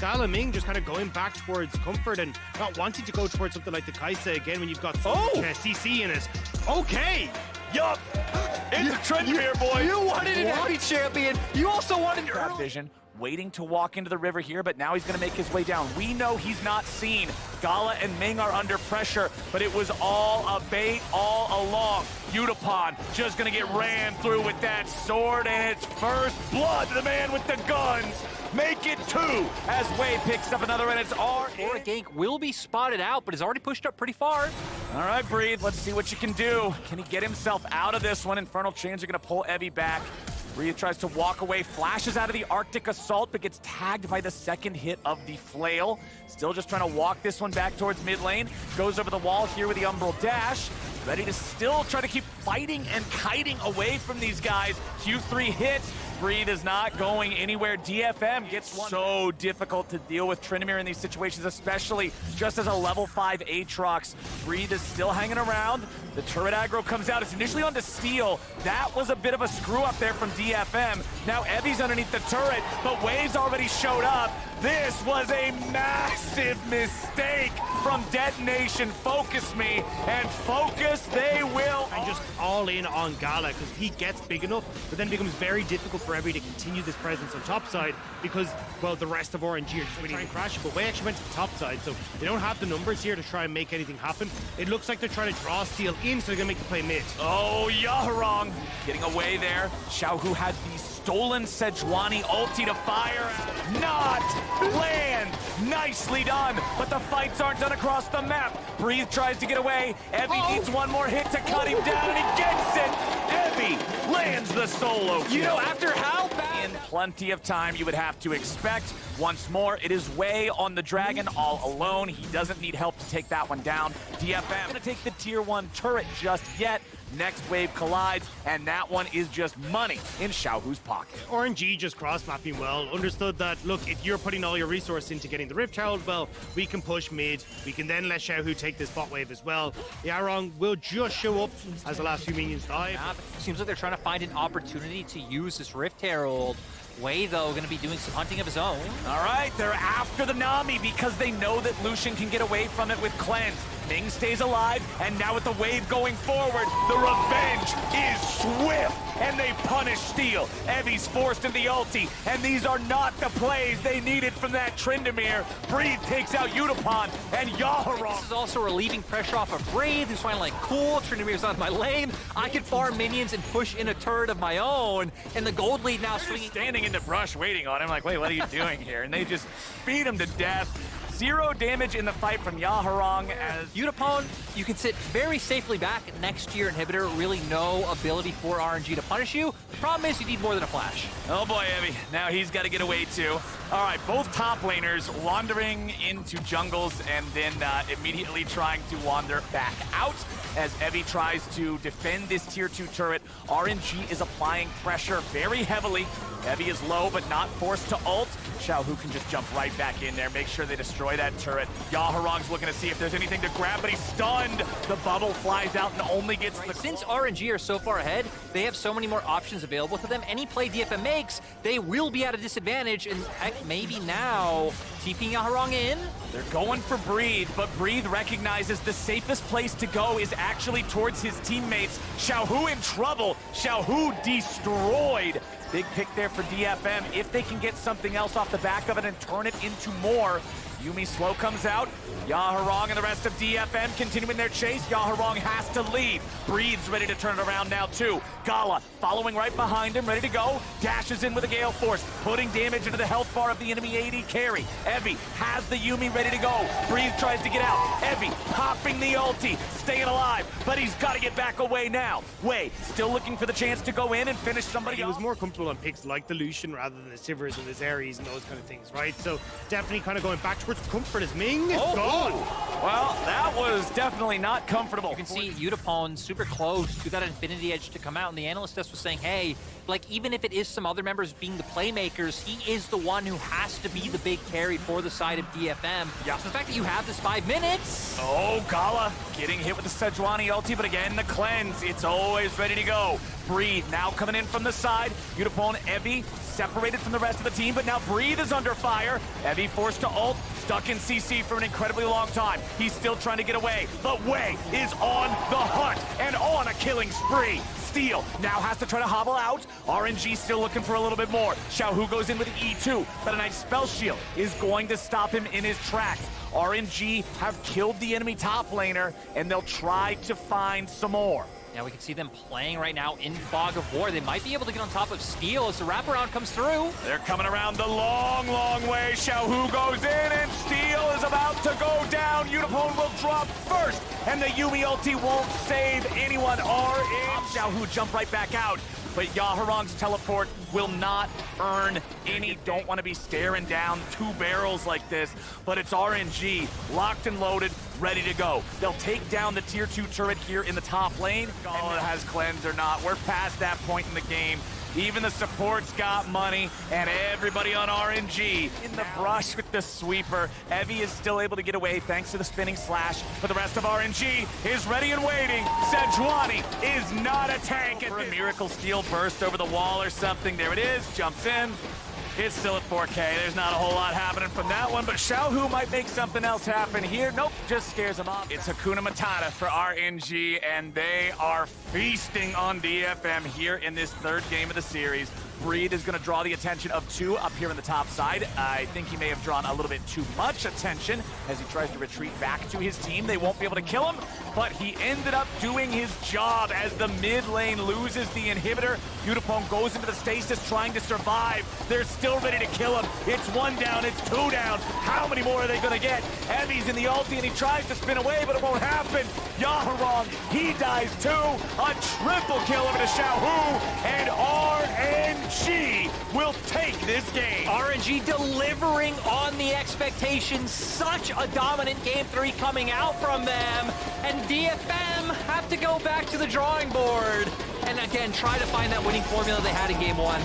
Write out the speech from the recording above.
Gala Ming just kind of going back towards comfort and not wanting to go towards something like the Kaisa again when you've got so much CC in it. Okay! Yup! It's a trend here, boy! You wanted an Abby champion! You also wanted Crab vision, waiting to walk into the river here, but now he's gonna make his way down. We know he's not seen. Gala and Ming are under pressure, but it was all a bait all along. Utapon just gonna get ran through with that sword, and it's first blood to the man with the guns. Make it 2 as Wade picks up another, and it's R. Or a gank will be spotted out, but has already pushed up pretty far. All right, Breathe, let's see what you can do. Can he get himself out of this one? Infernal Chains are gonna pull Evie back. Breathe tries to walk away, flashes out of the Arctic Assault, but gets tagged by the second hit of the Flail. Still just trying to walk this one back towards mid lane. Goes over the wall here with the Umbral Dash. Ready to still try to keep fighting and kiting away from these guys. Q3 hits. Breathe is not going anywhere. DFM gets one. So difficult to deal with Tryndamere in these situations, especially just as a level 5 Aatrox. Breathe is still hanging around. The turret aggro comes out. It's initially onto Steel. That was a bit of a screw up there from DFM. Now Evie's underneath the turret, but Wave's already showed up. This was a massive mistake from DetonationFocusMe, and focus they will. And just all in on Gala, because he gets big enough, but then it becomes very difficult for Evie to continue this presence on top side because, well, the rest of RNG are just really trying to crash it, but Way actually went to the top side, so they don't have the numbers here to try and make anything happen. It looks like they're trying to draw Steel in, so they're going to make the play mid. Oh, Yaharong getting away there. Xiaohu had the stolen Sejuani ulti to fire. Not land. Nicely done, but the fights aren't done across the map. Breathe tries to get away. Evie needs one more hit to cut him down, and he gets it. Evie lands the solo kill. You know, after how bad... In plenty of time you would have to expect. Once more, it is Way on the Dragon all alone. He doesn't need help to take that one down. DFM gonna take the tier 1 turret just yet. Next wave collides, and that one is just money in Xiaohu's pocket. RNG just cross-mapping well, understood that, look, if you're putting all your resource into getting the Rift Herald, well, we can push mid, we can then let Xiaohu take this bot wave as well. Yarong will just show up as the last few minions die. Seems like they're trying to find an opportunity to use this Rift Herald. Way, though, going to be doing some hunting of his own. All right, they're after the Nami because they know that Lucian can get away from it with Cleanse. Ming stays alive, and now with the wave going forward, the revenge is swift, and they punish Steel. Evie's forced into the ulti, and these are not the plays they needed from that Tryndamere. Breathe takes out Utapon, and Yaharong. This is also relieving pressure off of Breathe, who's finally like, cool, Tryndamere's on my lane. I can farm minions and push in a turret of my own, and the gold lead now swinging. Standing in the brush waiting on him, like, wait, what are you doing here? And they just beat him to death. 0 damage in the fight from Yaharong as Utapon, you can sit very safely back next to your inhibitor, really no ability for RNG to punish you. The problem is you need more than a flash. Oh boy, Evie, now he's got to get away too. All right, both top laners wandering into jungles and then immediately trying to wander back out as Evie tries to defend this tier 2 turret. RNG is applying pressure very heavily. Evie is low, but not forced to ult. Xiaohu can just jump right back in there, make sure they destroy that turret. Yaharong's looking to see if there's anything to grab, but he's stunned. The bubble flies out and only gets the... Since RNG are so far ahead, they have so many more options available to them. Any play DFM makes, they will be at a disadvantage, and heck, maybe now TPing Yaharong in. They're going for Breathe, but Breathe recognizes the safest place to go is actually towards his teammates. Xiaohu in trouble. Xiaohu destroyed. Big pick there for DFM. If they can get something else off the back of it and turn it into more. Yuumi slow comes out. Yaharong and the rest of DFM continuing their chase. Yaharong has to leave. Breathes ready to turn it around now too. Gala following right behind him, ready to go. Dashes in with a Gale Force, putting damage into the health bar of the enemy AD carry. Evie has the Yuumi ready to go. Breathe tries to get out. Evie popping the ulti, staying alive, but he's got to get back away now. Way still looking for the chance to go in and finish somebody He off. was more comfortable on picks like the Lucian rather than the Sivers and the Zeres and those kind of things, right? So definitely kind of going back towards comfort as Ming is gone. Well, that was definitely not comfortable. You can see Utapon super close to that Infinity Edge to come out, and the analyst desk was saying, hey, like, even if it is some other members being the playmakers, he is the one who has to be the big carry for the side of DFM. Yeah. So the fact that you have this 5 minutes. Oh, Gala getting hit with the Sejuani ulti, but again, the cleanse. It's always ready to go. Breathe now coming in from the side. Utapon, Evie separated from the rest of the team, but now Breathe is under fire. Evie forced to ult, stuck in CC for an incredibly long time. He's still trying to get away, but Wei is on the hunt and on a killing spree. Steel now has to try to hobble out. RNG still looking for a little bit more. Xiaohu goes in with an E2, but a nice spell shield is going to stop him in his tracks. RNG have killed the enemy top laner, and they'll try to find some more. Now we can see them playing right now in Fog of War. They might be able to get on top of Steel as the wraparound comes through. They're coming around the long, long way. Xiaohu goes in, and Steel is about to go down. Unipone will drop first, and the Yumi ulti won't save anyone. Xiaohu jump right back out, but Yaharong's teleport will not earn any. Don't want to be staring down two barrels like this, but it's RNG, locked and loaded, ready to go. They'll take down the tier 2 turret here in the top lane. Gala has cleanse or not. We're past that point in the game. Even the support's got money, and everybody on RNG in the brush with the sweeper. Evie is still able to get away thanks to the spinning slash, but the rest of RNG is ready and waiting. Sejuani is not a tank. For a miracle steel burst over the wall or something. There it is, jumps in. It's still at 4K. There's not a whole lot happening from that one, but Xiaohu might make something else happen here. Nope, just scares him off. It's Hakuna Matata for RNG, and they are feasting on DFM here in this third game of the series. Breed is going to draw the attention of two up here on the top side. I think he may have drawn a little bit too much attention as he tries to retreat back to his team. They won't be able to kill him, but he ended up doing his job as the mid lane loses the inhibitor. Unipone goes into the stasis trying to survive. They're still ready to kill him. It's one down, it's two down. How many more are they going to get? Evie's in the ulti and he tries to spin away, but it won't happen. Yaharong, he dies too. A triple kill over to Xiaohu, and RNG will take this game. RNG delivering on the expectations. Such a dominant Game 3 coming out from them. And DFM have to go back to the drawing board and again try to find that winning formula they had in Game 1.